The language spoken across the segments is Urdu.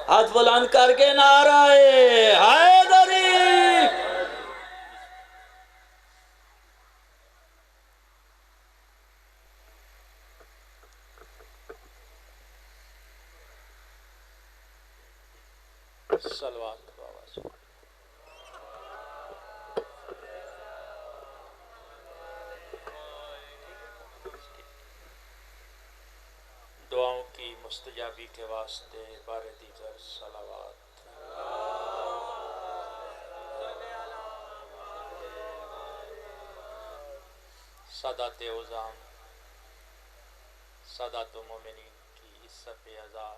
ہاتھ بلند کر کے نعرہ حیدری۔ صلوات بابا۔ دعاؤں کی مستجابی کے واسطے بار دیگر صلوات۔ سادات عظام، سادات مومنین کی عزت عزا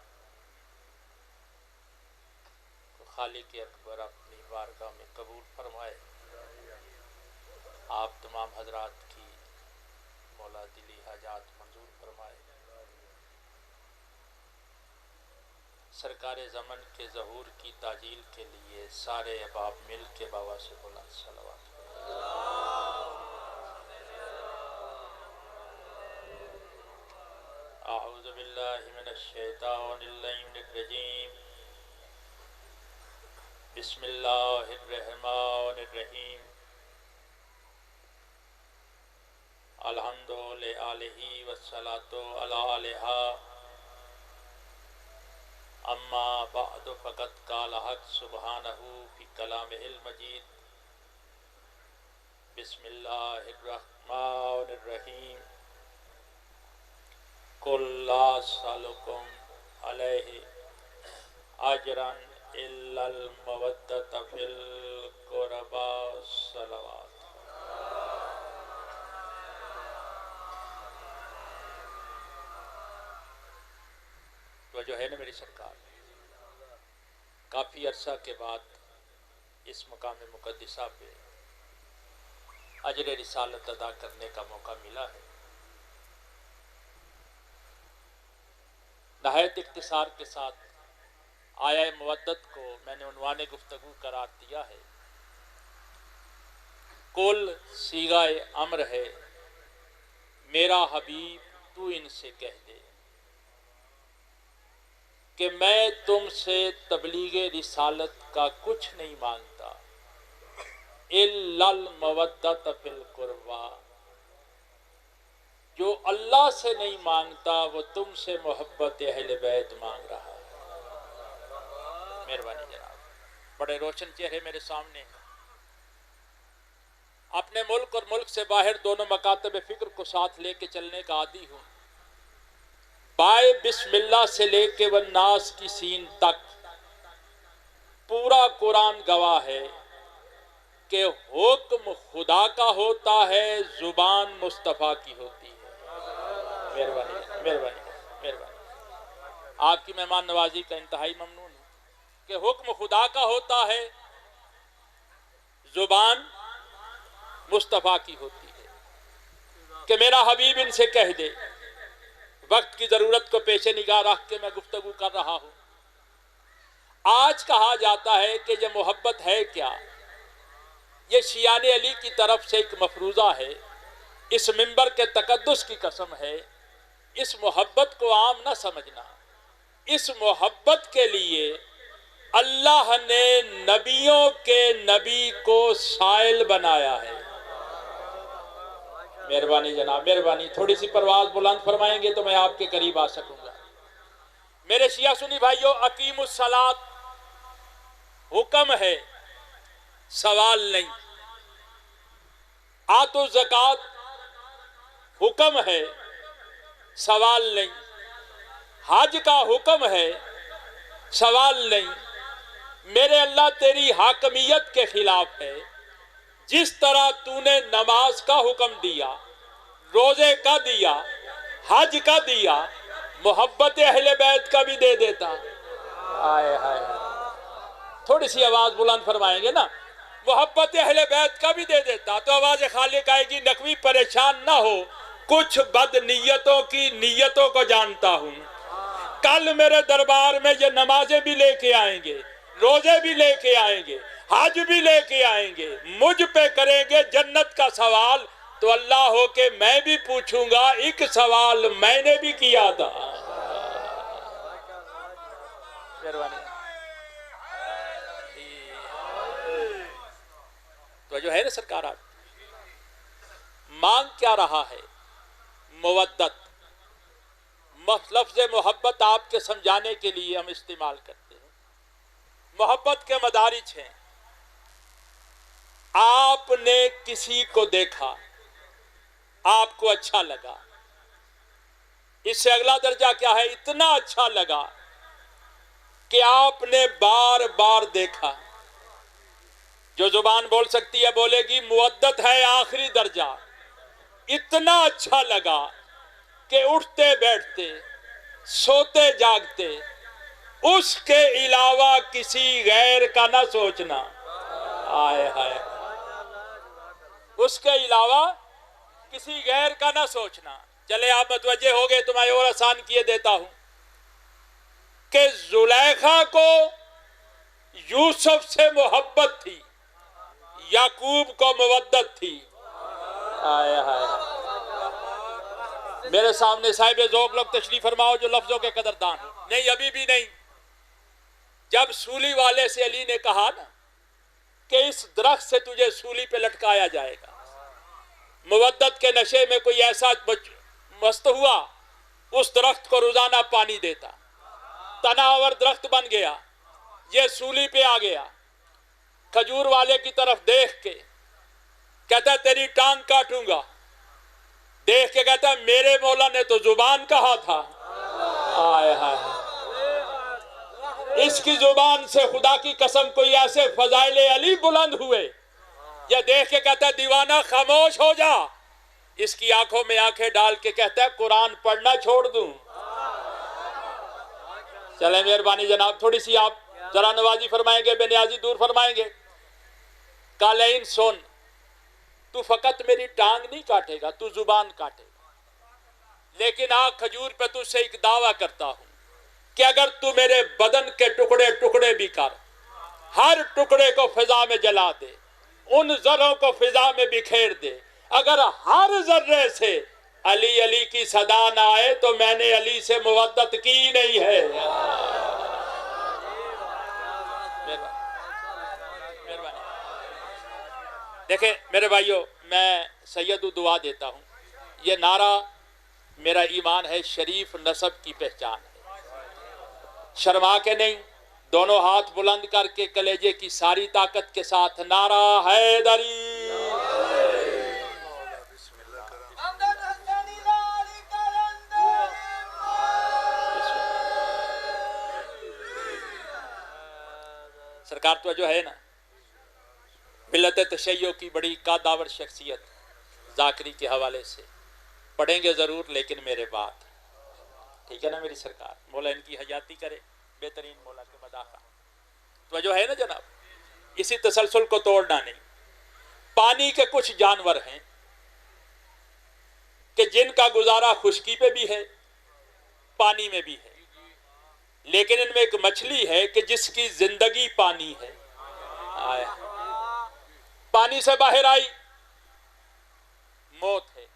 کو خالق اکبر اپنی بارگاہ میں قبول فرمائے۔ آپ تمام حضرات کی مولا دلی حاجات منظور فرمائے۔ سرکار زمن کے ظہور کی تعجیل کے لیے سارے احباب مل کے بابا سے بلند صلوات۔ اعوذ باللہ من الشیطان اللعین الرجیم، بسم اللہ الرحمن الرحیم، الحمد لآلہ والصلاة علی آلہا، اما بعد فقد قال حق سبحانہ فی کلامہ المجید، بسم اللہ الرحمن الرحیم، قل لا اسألکم علیہ اجرا الا المودۃ فی القربى صلوات۔ تو جو ہے نا میری سرکار، کافی عرصہ کے بعد اس مقام مقدسہ پہ اجر رسالت ادا کرنے کا موقع ملا ہے۔ نہایت اختصار کے ساتھ آیا مودت کو میں نے عنوان گفتگو قرار دیا ہے۔ کل صیغہ امر ہے، میرا حبیب تو ان سے کہہ دے کہ میں تم سے تبلیغ رسالت کا کچھ نہیں مانگتا، الا المودۃ فی القربى، جو اللہ سے نہیں مانگتا وہ تم سے محبت اہل بیت مانگ رہا ہے۔ مہربانی جناب، بڑے روشن چہرے میرے سامنے ہیں۔ اپنے ملک اور ملک سے باہر دونوں مکاتب فکر کو ساتھ لے کے چلنے کا عادی ہوں۔ بائے بسم اللہ سے لے کے والناس کی سین تک پورا قرآن گواہ ہے کہ حکم خدا کا ہوتا ہے، زبان مصطفیٰ کی ہوتی ہے۔ مہربانی مہربانی مہربانی، آپ کی مہمان نوازی کا انتہائی ممنون ہے کہ حکم خدا کا ہوتا ہے، زبان مصطفیٰ کی ہوتی ہے، کہ میرا حبیب ان سے کہہ دے۔ وقت کی ضرورت کو پیش نگاہ رکھ کے میں گفتگو کر رہا ہوں۔ آج کہا جاتا ہے کہ یہ محبت ہے کیا؟ یہ شیعان علی کی طرف سے ایک مفروضہ ہے، اس منبر کے تقدس کی قسم ہے۔ اس محبت کو عام نہ سمجھنا، اس محبت کے لیے اللہ نے نبیوں کے نبی کو سائل بنایا ہے۔ مہربانی جناب، مہربانی، تھوڑی سی پرواز بلند فرمائیں گے تو میں آپ کے قریب آ سکوں گا۔ میرے شیعہ سنی بھائیو، اقیم الصلاۃ حکم ہے، سوال نہیں۔ آتوا الزکوٰۃ حکم ہے، سوال نہیں۔ حج کا حکم ہے، سوال نہیں۔ میرے اللہ تیری حاکمیت کے خلاف ہے۔ جس طرح تو نے نماز کا حکم دیا، روزے کا دیا، حج کا دیا، محبت اہل بیت کا بھی دے دیتا۔ آئے ہائے، تھوڑی سی آواز بلند فرمائیں گے نا، محبت اہل بیت کا بھی دے دیتا تو آواز خالق آئے گی۔ نقوی پریشان نہ ہو، کچھ بد نیتوں کی نیتوں کو جانتا ہوں۔ کل میرے دربار میں یہ نمازیں بھی لے کے آئیں گے، روزے بھی لے کے آئیں گے، حج بھی لے کے آئیں گے، مجھ پہ کریں گے جنت کا سوال تو اللہ ہو کہ میں بھی پوچھوں گا، ایک سوال میں نے بھی کیا تھا۔ مہربانی تو جو ہے نا سرکار، آپ مانگ کیا رہا ہے؟ مودت. لفظ محبت آپ کے سمجھانے کے لیے ہم استعمال کرتے ہیں. محبت کے مدارج ہیں. آپ نے کسی کو دیکھا، آپ کو اچھا لگا، اس سے اگلا درجہ کیا ہے؟ اتنا اچھا لگا کہ آپ نے بار بار دیکھا. جو زبان بول سکتی ہے بولے گی مودت ہے آخری درجہ. اتنا اچھا لگا کہ اٹھتے بیٹھتے، سوتے جاگتے اس کے علاوہ کسی غیر کا نہ سوچنا. آئے ہائے، اس کے علاوہ کسی غیر کا نہ سوچنا. چلے آپ متوجہ ہو گئے تو میں اور آسان کیے دیتا ہوں کہ زلیخا کو یوسف سے محبت تھی، یعقوب کو مودت تھی. آئے ہائے، میرے سامنے صاحب ذوق لوگ تشریف فرماؤ جو لفظوں کے قدردان ہو. نہیں، ابھی بھی نہیں. جب سولی والے سے علی نے کہا نا کہ اس درخت سے تجھے سولی پہ لٹکایا جائے گا، مودت کے نشے میں کوئی ایسا مست ہوا، اس درخت کو روزانہ پانی دیتا، تناور درخت بن گیا، یہ سولی پہ آ گیا. کھجور والے کی طرف دیکھ کے کہتا تیری ٹانگ کاٹوں گا، دیکھ کے کہتا میرے مولا نے تو زبان کہا تھا. آئے ہائے، اس کی زبان سے خدا کی قسم کوئی ایسے فضائل علی بلند ہوئے. یہ دیکھ کے کہتا ہے دیوانہ خاموش ہو جا. اس کی آنکھوں میں آنکھیں ڈال کے کہتا ہے قرآن پڑھنا چھوڑ دوں. چلیں مہربانی جناب، تھوڑی سی آپ ذرا نوازی فرمائیں گے، بے نیازی دور فرمائیں گے. کالین سن، تو فقط میری ٹانگ نہیں کاٹے گا، تو زبان کاٹے گا. لیکن آنکھ کھجور پہ تو سے ایک دعویٰ کرتا ہوں کہ اگر تو میرے بدن کے ٹکڑے ٹکڑے بھی کر، ہر ٹکڑے کو فضا میں جلا دے، ان ذروں کو فضا میں بکھیر دے، اگر ہر ذرے سے علی علی کی صدا نہ آئے تو میں نے علی سے مودت کی نہیں ہے. دیکھیں میرے بھائیوں، میں سید دعا دیتا ہوں، یہ نعرہ میرا ایمان ہے، شریف نسب کی پہچان ہے. شرما کے نہیں، دونوں ہاتھ بلند کر کے کلیجے کی ساری طاقت کے ساتھ نعرہ حیدری. سرکار تو جو ہے نا، ملت تشیع کی بڑی قادآور شخصیت ذاکری کے حوالے سے پڑھیں گے ضرور، لیکن میرے بعد، ٹھیک ہے نا میری سرکار؟ مولا ان کی حیاتی کرے، بہترین مولا کے مداخہ. تو جو ہے نا جناب، اسی تسلسل کو توڑنا نہیں. پانی کے کچھ جانور ہیں کہ جن کا گزارا خشکی پہ بھی ہے، پانی میں بھی ہے، لیکن ان میں ایک مچھلی ہے کہ جس کی زندگی پانی ہے. آیا، پانی سے باہر آئی، موت ہے.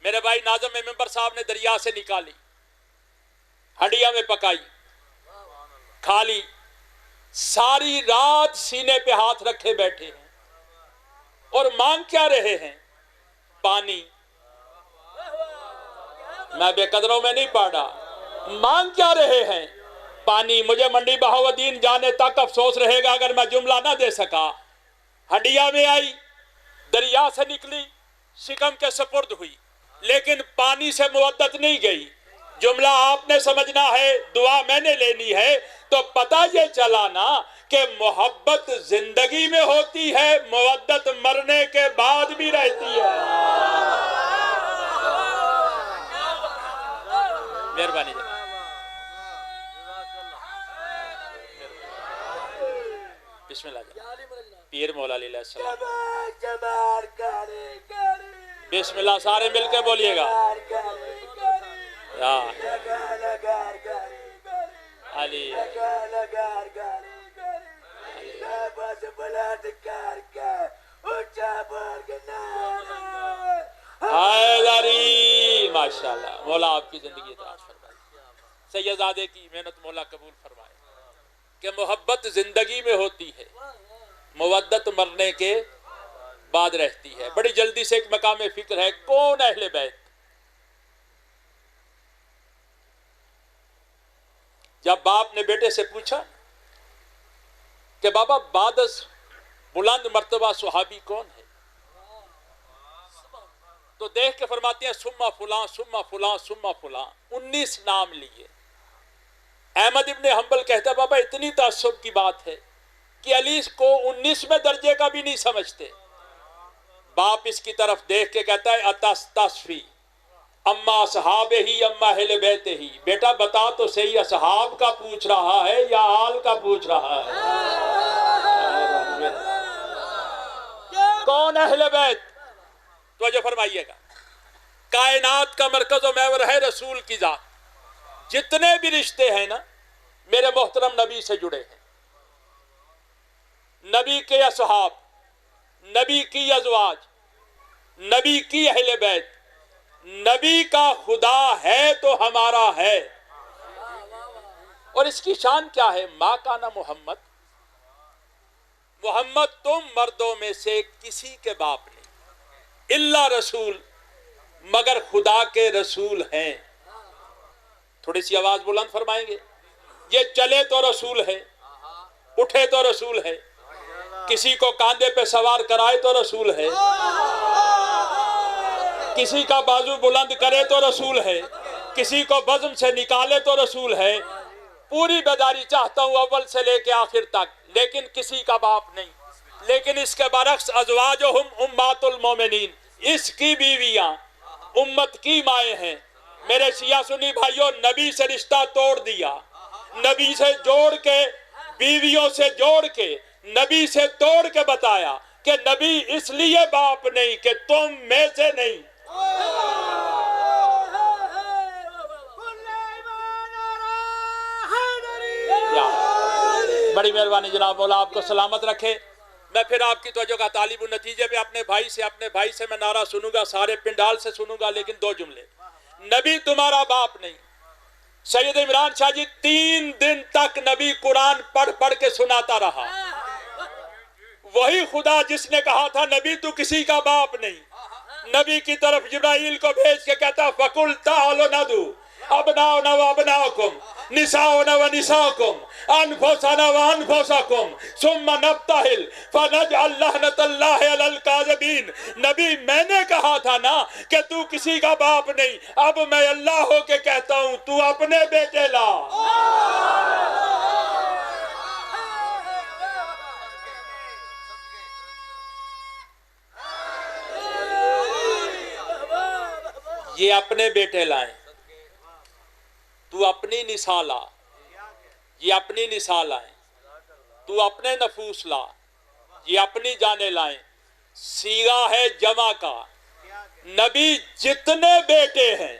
میرے بھائی ناظم ممبر صاحب نے دریا سے نکالی، ہڈیا میں پکائی، کھا لی، ساری رات سینے پہ ہاتھ رکھے بیٹھے ہیں اور مانگ کیا رہے ہیں؟ پانی. میں بے قدروں میں نہیں پڑھا، مانگ کیا رہے ہیں؟ پانی. مجھے منڈی بہاؤدین جانے تک افسوس رہے گا اگر میں جملہ نہ دے سکا. ہڈیا میں آئی، دریا سے نکلی، شکم کے سپرد ہوئی، لیکن پانی سے مودت نہیں گئی. جملہ آپ نے سمجھنا ہے، دعا میں نے لینی ہے. تو پتہ یہ چلا نا کہ محبت زندگی میں ہوتی ہے، مودت مرنے کے بعد بھی رہتی ہے. مہربانی جناب. بسم اللہ جناب. پیر مولا علیہ السلام. بسم اللہ، سارے مل کے بولیے گا. علی حیدری. ماشاءاللہ، مولا آپ کی زندگی دراز فرمائے. سیدزادے کی محنت مولا قبول فرمائے کہ محبت زندگی میں ہوتی ہے، مودت مرنے کے بعد رہتی ہے۔ بڑی جلدی سے ایک مقام فکر ہے، کون اہل بیت؟ جب باپ نے بیٹے سے پوچھا کہ بابا بعد از بلند مرتبہ صحابی کون ہے، تو دیکھ کے فرماتے ہیں سما فلاں سما فلاں سما فلاں، 19 نام لیے۔ احمد ابن حنبل کہتا ہے بابا اتنی تعصب کی بات ہے کہ علی کو 19ویں درجے کا بھی نہیں سمجھتے۔ باپ اس کی طرف دیکھ کے کہتا ہے اتستشفی اما اصحاب ہی اما اہل بیت ہی، بیٹا بتا تو صحیح اصحاب کا پوچھ رہا ہے یا آل کا پوچھ رہا ہے؟ کون اہل بیت؟ توجہ فرمائیے گا، کائنات کا مرکز و محور ہے رسول کی ذات۔ جتنے بھی رشتے ہیں نا میرے محترم نبی سے جڑے ہیں، نبی کے اصحاب، نبی کی ازواج، نبی کی اہل بیت، نبی کا خدا ہے تو ہمارا ہے۔ اور اس کی شان کیا ہے؟ ما کانا محمد، محمد تم مردوں میں سے کسی کے باپ نہیں، الا رسول، مگر خدا کے رسول ہیں۔ تھوڑی سی آواز بلند فرمائیں گے، یہ چلے تو رسول ہے، اٹھے تو رسول ہے، کسی کو کاندھے پہ سوار کرائے تو رسول ہے، کسی کا بازو بلند کرے تو رسول ہے، کسی کو بزم سے نکالے تو رسول ہے۔ پوری بیداری چاہتا ہوں اول سے لے کے آخر تک، لیکن کسی کا باپ نہیں۔ لیکن اس کے برعکس ازواجہم امہات المومنین، اس کی بیویاں امت کی مائیں ہیں۔ میرے شیعہ سنی بھائیوں، نبی سے رشتہ توڑ دیا، نبی سے جوڑ کے، بیویوں سے جوڑ کے، نبی سے توڑ کے بتایا کہ نبی اس لیے باپ نہیں کہ تم میں سے نہیں۔ بڑی مہربانی جناب، مولا آپ کو سلامت رکھے۔ میں پھر آپ کی توجہ کا طالب ہوں، نتیجے پہ اپنے بھائی سے میں نعرہ سنوں گا، سارے پنڈال سے سنوں گا، لیکن 2 جملے۔ نبی تمہارا باپ نہیں۔ سید عمران شاہ جی 3 دن تک نبی قرآن پڑھ پڑھ کے سناتا رہا۔ وہی خدا جس نے کہا تھا نبی تو کسی کا باپ نہیں، نبی کی طرف جبرائیل کو بھیج کے کہتا فَقُلْ تَعَالُوا نَدْعُوا أَبْنَاءَنَا وَأَبْنَاءَكُمْ نِسَاءَنَا وَنِسَاءَكُمْ أَنفُسَنَا وَأَنفُسَكُمْ ثُمَّ نَبْتَهِلْ فَنَجْعَلْ لَعْنَةَ اللَّهِ عَلَى الْكَاذِبِينَ۔ نبی میں نے کہا تھا نا کہ تو کسی کا باپ نہیں، اب میں اللہ ہو کے کہتا ہوں تو اپنے بیٹے لا۔ یہ اپنے بیٹے لائیں، تو اپنی نساء لا، یہ اپنی نساء لائیں، تو اپنے نفوس لا، یہ اپنی جانیں لائیں۔ سیغہ ہے جمع کا، نبی جتنے بیٹے ہیں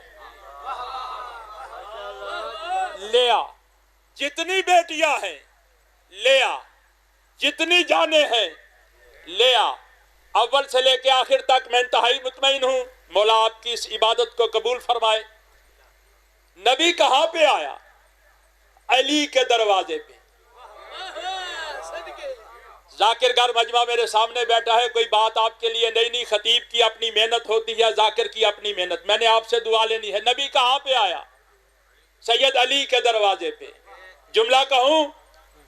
لے آ، جتنی بیٹیاں ہیں لے آ، جتنی جانیں ہیں لے آ۔ اول سے لے کے آخر تک میں انتہائی مطمئن ہوں مولا آپ کی اس عبادت کو قبول فرمائے۔ نبی کہاں پہ آیا؟ علی کے دروازے پہ۔ ذاکر گر مجمع میرے سامنے بیٹھا ہے، کوئی بات آپ کے لیے نئی نئی، خطیب کی اپنی محنت ہوتی ہے، ذاکر کی اپنی محنت، میں نے آپ سے دعا لینی ہے۔ نبی کہاں پہ آیا؟ سید علی کے دروازے پہ۔ جملہ کہوں،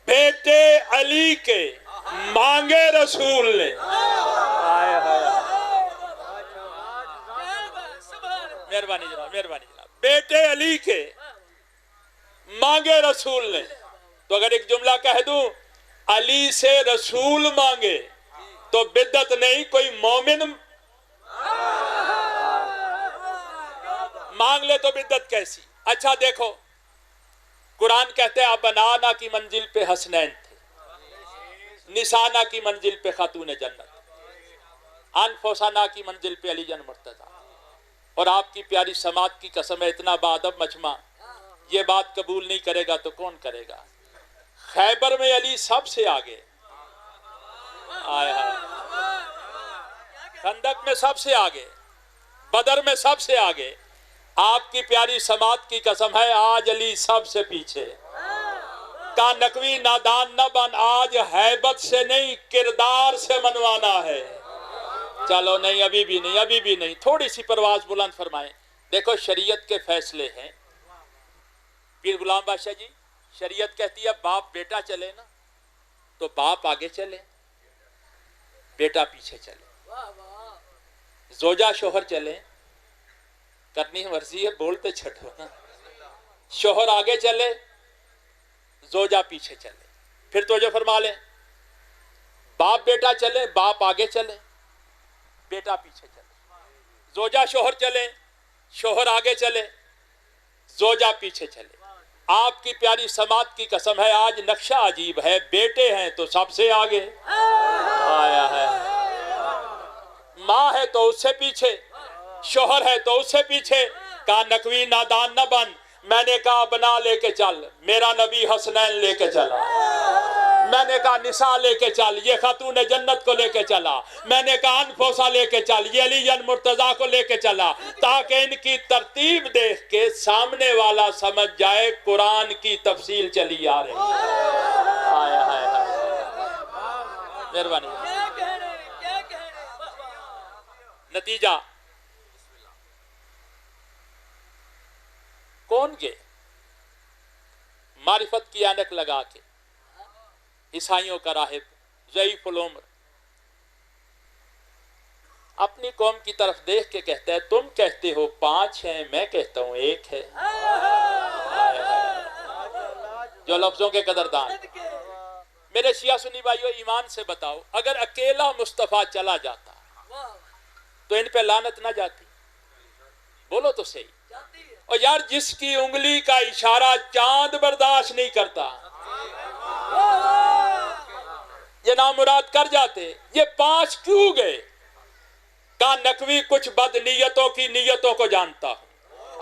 بیٹے علی کے مانگے رسول نے۔ مہربانی جناب، مہربانی جناب، بیٹے علی کے مانگے رسول نے۔ تو اگر ایک جملہ کہہ دوں، علی سے رسول مانگے تو بدعت نہیں، کوئی مومن مانگ لے تو بدعت کیسی؟ اچھا دیکھو، قرآن کہتے ہیں ابنانا کی منزل پہ حسنین تھے، نسانا کی منزل پہ خاتون جنت، انفسنا کی منزل پہ علی جان مرتضیٰ۔ اور آپ کی پیاری سماعت کی قسم ہے، اتنا بادب مجمع یہ بات قبول نہیں کرے گا تو کون کرے گا؟ خیبر میں علی سب سے آگے، آئے خندق میں سب سے آگے، بدر میں سب سے آگے، آپ کی پیاری سماعت کی قسم ہے آج علی سب سے پیچھے. کا نقوی نادان نہ بن, آج ہیبت سے نہیں کردار سے منوانا ہے. چلو نہیں, ابھی بھی نہیں, ابھی بھی نہیں, تھوڑی سی پرواز بلند فرمائیں. دیکھو شریعت کے فیصلے ہیں. پیر غلام بادشاہ جی, شریعت کہتی ہے باپ بیٹا چلے نا تو باپ آگے چلے, بیٹا پیچھے چلے. زوجہ شوہر چلے, کرنی مرضی ہے بولتے چھٹو نا. شوہر آگے چلے, زوجہ پیچھے چلے. پھر توجہ فرما لیں, باپ بیٹا چلے, باپ آگے چلے, بیٹا پیچھے چلے. زوجہ شوہر چلے, شوہر آگے چلے, زوجہ پیچھے چلے. آپ کی پیاری سماعت کی قسم ہے آج نقشہ عجیب ہے, بیٹے ہیں تو سب سے آگے, آیا ہے. ماں ہے تو اس سے پیچھے, شوہر ہے تو اس سے پیچھے. کہا نقوی نادان نہ بن, میں نے کہا بنا لے کے چل, میرا نبی حسنین لے کے چلا. میں نے کہا نساء لے کے چل, یہ خاتون جنت کو لے کے چلا. میں نے کہا انفوسا لے کے چل, یہ علی مرتضیٰ کو لے کے چلا, تاکہ ان کی ترتیب دیکھ کے سامنے والا سمجھ جائے قرآن کی تفصیل چلی آ رہی ہے. آیا ہے, مہربانی. نتیجہ کون گئے معرفت کی اینک لگا کے, عیسائیوں کا راہب ضعیف العمر اپنی قوم کی طرف دیکھ کے کہتا ہے تم کہتے ہو 5 ہیں, میں کہتا ہوں 1 ہے. جو لفظوں کے قدردان. میرے شیعہ سنی بھائیو, ایمان سے بتاؤ اگر اکیلا مصطفیٰ چلا جاتا تو ان پہ لعنت نہ جاتی؟ بولو تو صحیح. اور یار جس کی انگلی کا اشارہ چاند برداشت نہیں کرتا, یہ نامراد کر جاتے. یہ 5 کیوں گئے؟ کا نقوی کچھ بد نیتوں کی نیتوں کو جانتا ہوں.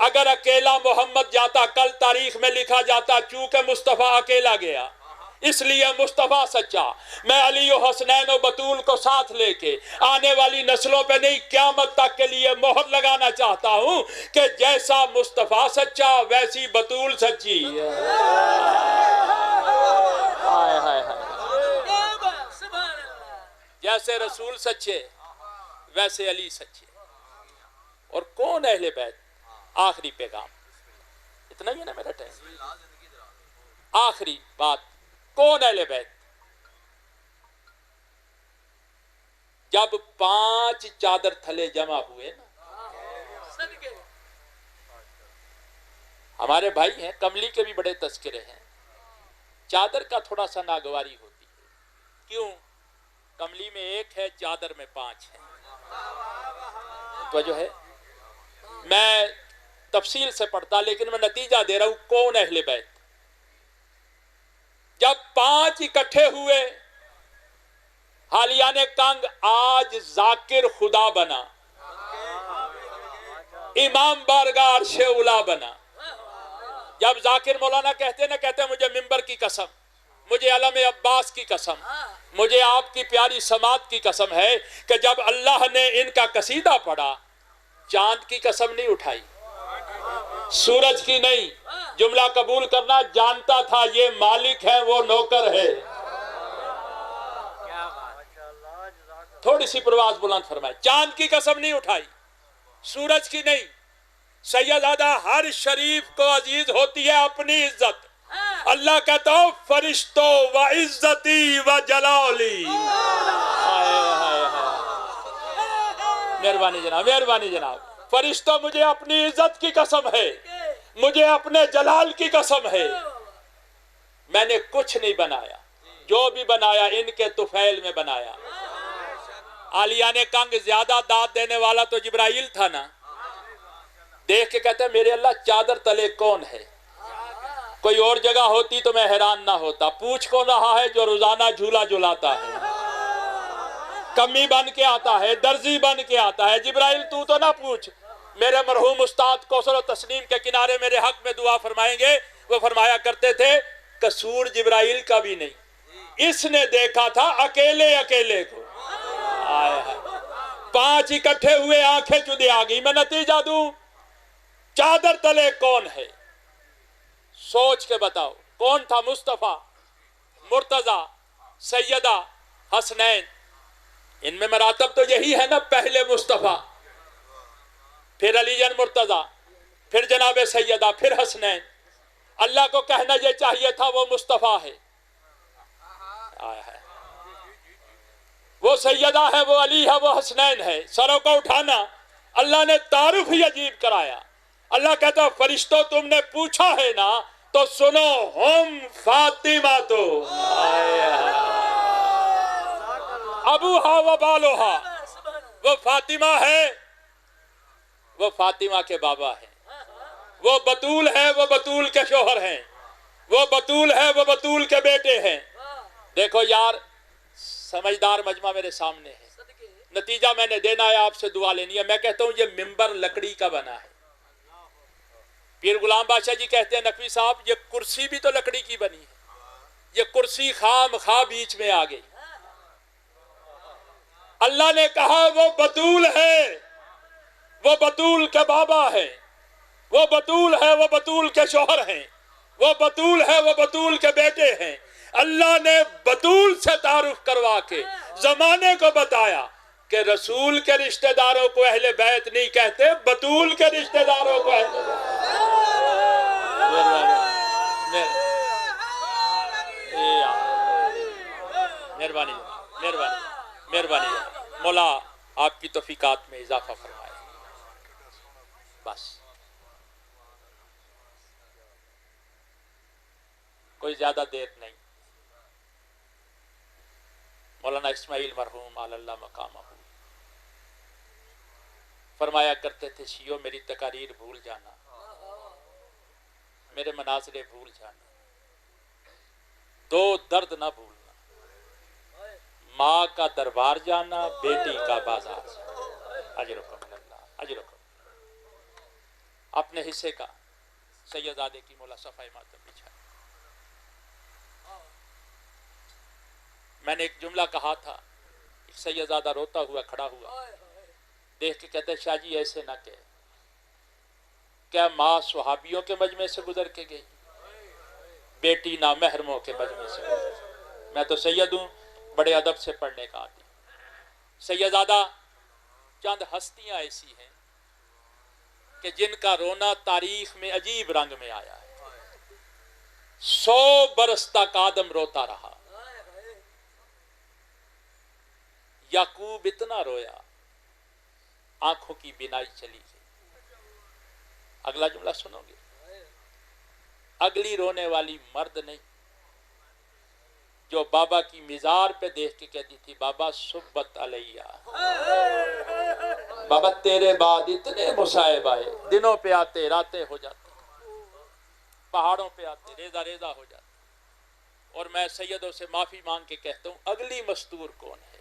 اگر اکیلا محمد جاتا کل تاریخ میں لکھا جاتا چونکہ مصطفیٰ اکیلا گیا اس لیے مصطفیٰ سچا. میں علی و حسنین و بطول کو ساتھ لے کے آنے والی نسلوں پہ نہیں قیامت تک کے لیے مہر لگانا چاہتا ہوں کہ جیسا مصطفیٰ سچا ویسی بطول سچی. جیسے رسول سچے ویسے علی سچے. اور کون اہل بیت؟ آخری پیغام, اتنا ہی ہے نا میرا ٹائم. آخری بات, کون اہل بیت؟ جب 5 چادر تھلے جمع ہوئے نا, ہمارے بھائی ہیں کملی کے بھی بڑے تذکرے ہیں, چادر کا تھوڑا سا ناگواری ہوتی ہے. کیوں؟ کملی میں 1 ہے, چادر میں 5 ہے. تو جو ہے میں تفصیل سے پڑھتا لیکن میں نتیجہ دے رہا ہوں. کون اہل بیت؟ جب 5 اکٹھے ہوئے, حالیان کنگ آج ذاکر خدا بنا, امام بارگاہ عرش اولا بنا. جب ذاکر مولانا کہتے نہ کہتے مجھے منبر کی قسم, مجھے علم عباس کی قسم, مجھے آپ کی پیاری سماعت کی قسم ہے کہ جب اللہ نے ان کا قصیدہ پڑھا چاند کی قسم نہیں اٹھائی, سورج کی نہیں. جملہ قبول کرنا, جانتا تھا یہ مالک ہے وہ نوکر ہے. تھوڑی سی پرواز بلند فرمائے. چاند کی قسم نہیں اٹھائی, سورج کی نہیں. سیدزادہ ہر شریف کو عزیز ہوتی ہے اپنی عزت. اللہ کہتا ہو فرشتوں و عزتی و جلالی. مہربانی جناب, مہربانی جناب. فرشتوں مجھے اپنی عزت کی قسم ہے, مجھے اپنے جلال کی قسم ہے, میں نے کچھ نہیں بنایا, جو بھی بنایا ان کے طفیل میں بنایا. عالیان کنگ زیادہ داد دینے والا تو جبرائیل تھا نا. دیکھ کے کہتے ہیں میرے اللہ چادر تلے کون ہے. کوئی اور جگہ ہوتی تو میں حیران نہ ہوتا. پوچھ کون رہا ہے جو روزانہ جھولا جھلاتا ہے, کمی بن کے آتا ہے, درزی بن کے آتا ہے. جبرائیل تو نہ پوچھ. میرے مرحوم استاد کوثر و تسنیم کے کنارے میرے حق میں دعا فرمائیں گے, وہ فرمایا کرتے تھے قصور جبرائیل کا بھی نہیں, اس نے دیکھا تھا اکیلے اکیلے کو. 5 اکٹھے ہوئے, آنکھیں چودے آ گئی. میں نتیجہ دوں, چادر تلے کون ہے؟ سوچ کے بتاؤ کون تھا؟ مصطفیٰ، مرتضی، سیدہ، حسنین۔ ان میں مراتب تو یہی ہے نا، پہلے مصطفیٰ، پھر علی جن مرتضی، پھر جناب سیدہ، پھر حسنین۔ اللہ کو کہنا یہ چاہیے تھا وہ مصطفیٰ ہے، وہ سیدہ ہے، وہ علی ہے، وہ حسنین ہے۔ سروں کو اٹھانا، اللہ نے تعارف ہی عجیب کرایا۔ اللہ کہتا فرشتوں تم نے پوچھا ہے نا تو سنو، ہم فاطمہ تو ابوہا و بالوہا، وہ فاطمہ ہے، وہ فاطمہ کے بابا ہیں، وہ بطول ہے، وہ بطول کے شوہر ہیں، وہ بطول ہے، وہ بطول کے بیٹے ہیں۔ دیکھو یار، سمجھدار مجمع میرے سامنے ہے، نتیجہ میں نے دینا ہے، آپ سے دعا لینی ہے۔ میں کہتا ہوں یہ ممبر لکڑی کا بنا ہے۔ پیر غلام بادشاہ جی کہتے ہیں نقوی صاحب یہ کرسی بھی تو لکڑی کی بنی ہے، یہ کرسی خام خواہ بیچ میں آ گئی۔ اللہ نے کہا وہ بطول ہے، وہ بطول کے بابا ہے، وہ بطول ہے، وہ بطول کے شوہر ہیں، وہ بطول ہے، وہ بطول کے بیٹے ہیں۔ اللہ نے بطول سے تعارف کروا کے زمانے کو بتایا کہ رسول کے رشتہ داروں کو اہل بیت نہیں کہتے، بطول کے رشتہ داروں کو اہل بیت۔ مہربانی مہربانی مہربانی، مولا آپ کی توفیقات میں اضافہ فرمائے۔ بس کوئی زیادہ دیر نہیں۔ مولانا اسماعیل مرحوم علی اللہ مقامہ فرمایا کرتے تھے شیعو میری تقاریر بھول جانا، میرے مناظرے بھول جانا، دو درد نہ بھولنا، ماں کا دربار جانا، بیٹی کا بازار جانا۔ اجرکم اللہ، اجرکم۔ اپنے حصے کا سیدزادے کی مولا صفحہ ماتم بچھائے۔ میں نے ایک جملہ کہا تھا، ایک سیدزادہ روتا ہوا کھڑا ہوا، دیکھ کے کہتے شاہ جی ایسے نہ کہے، کیا ماں صحابیوں کے مجمع سے گزر کے گئی، بیٹی نامحرموں کے مجمع سے گزر۔ میں تو سید ہوں، بڑے ادب سے پڑھنے کا عادی۔ سیدزادہ چند ہستیاں ایسی ہیں کہ جن کا رونا تاریخ میں عجیب رنگ میں آیا ہے۔ 100 برس تک آدم روتا رہا، یعقوب اتنا رویا آنکھوں کی بینائی چلی گئی۔ اگلا جملہ سنو گے، اگلی رونے والی مرد نہیں جو بابا کی مزار پہ دیکھ کے کہتی تھی بابا سبت علیہ، بابا تیرے بعد اتنے مصائب آئے، دنوں پہ آتے راتیں ہو جاتی، پہاڑوں پہ آتے ریزہ ریزہ ہو جاتے، اور میں سیدوں سے معافی مانگ کے کہتا ہوں اگلی مستور کون ہے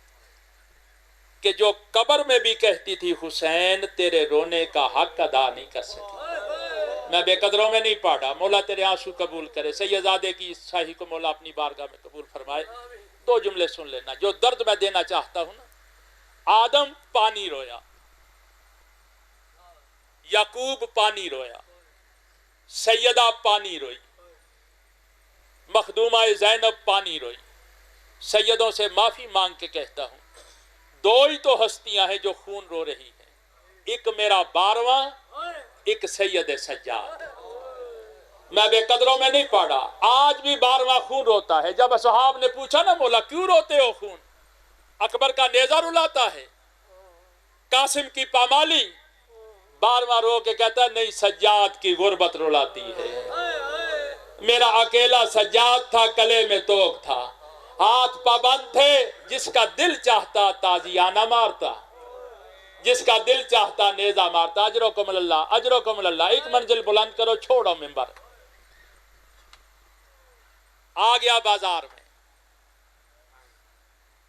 کہ جو قبر میں بھی کہتی تھی حسین تیرے رونے کا حق ادا نہیں کر سکی۔ میں بے قدروں میں نہیں پڑھا، مولا تیرے آنسو قبول کرے، سیدزادے کی شاہی کو مولا اپنی بارگاہ میں قبول فرمائے۔ دو جملے سن لینا جو درد میں دینا چاہتا ہوں نا۔ آدم پانی رویا، یعقوب پانی رویا، سیدہ پانی روئی، مخدومہ زینب پانی روئی۔ سیدوں سے معافی مانگ کے کہتا ہوں دو ہی تو ہستیاں ہیں جو خون رو رہی ہیں، ایک میرا 12واں، ایک سید سجاد۔ میں بے قدروں میں نہیں پڑھا، آج بھی 12واں خون روتا ہے۔ جب اصحاب نے پوچھا نا مولا کیوں روتے ہو خون، اکبر کا نیزہ رلاتا ہے، قاسم کی پامالی، 12واں رو کے کہتا ہے نہیں سجاد کی غربت رلاتی ہے۔ میرا اکیلا سجاد تھا، گلے میں توق تھا، ہاتھ پابند تھے، جس کا دل چاہتا تازیانہ مارتا، جس کا دل چاہتا نیزہ مارتا۔ اجرکم اللہ، اجرکم اللہ۔ ایک منزل بلند کرو، چھوڑو منبر۔ آ گیا بازار میں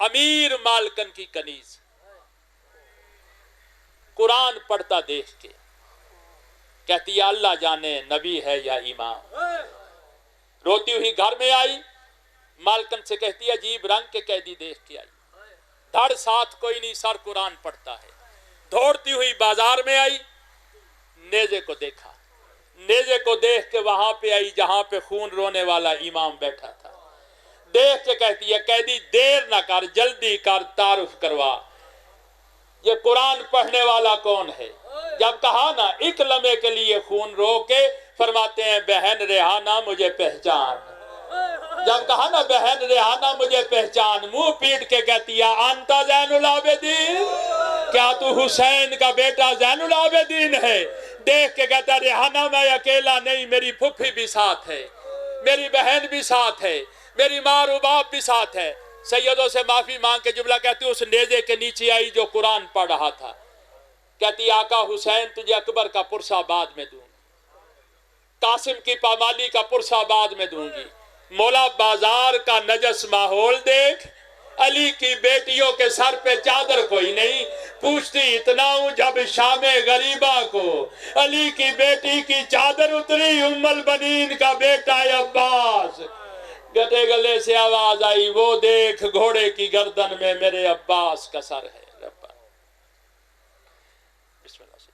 امیر مالکن کی کنیز، قرآن پڑھتا دیکھ کے کہتی ہے اللہ جانے نبی ہے یا امام۔ روتی ہوئی گھر میں آئی، مالکن سے کہتی ہے عجیب رنگ کے قیدی دیکھ کے آئی، دھڑ ساتھ کوئی نہیں، سر قرآن پڑھتا ہے۔ دوڑتی ہوئی بازار میں آئی، نیزے کو دیکھا، نیزے کو دیکھ کے وہاں پہ آئی جہاں پہ خون رونے والا امام بیٹھا تھا، دیکھ کے کہتی ہے قیدی دیر نہ کر، جلدی کر، تعارف کروا، یہ قرآن پڑھنے والا کون ہے؟ جب کہا نا ایک لمحے کے لیے خون رو کے فرماتے ہیں بہن ریحانہ مجھے پہچان، جب کہا نا بہن ریحانہ مجھے پہچان، منہ پیٹ کے کہتی ہے انتا زین العابدین، کیا تو حسین کا بیٹا زین العابدین ہے؟ دیکھ کے کہتا ریحانہ میں اکیلا نہیں، میری پھپھی بھی ساتھ ہے، میری بہن بھی ساتھ ہے، میری ماں اور باپ بھی ساتھ ہے۔ سیدوں سے معافی مانگ کے جملہ کہتی اس نیزے کے نیچے آئی جو قرآن پڑھ رہا تھا، کہتی آقا حسین تجھے اکبر کا پرسہ بعد میں دوں گی، قاسم کی پامالی کا پرسہ بعد میں دوں گی، مولا بازار کا نجس ماحول دیکھ، علی کی بیٹیوں کے سر پہ چادر کوئی نہیں، پوچھتی اتنا ہوں جب شام غریبہ کو علی کی بیٹی کی چادر اتری، ام البنین کا بیٹا عباس، گٹے گلے سے آواز آئی وہ دیکھ گھوڑے کی گردن میں میرے عباس کا سر ہے۔ بسم اللہ سے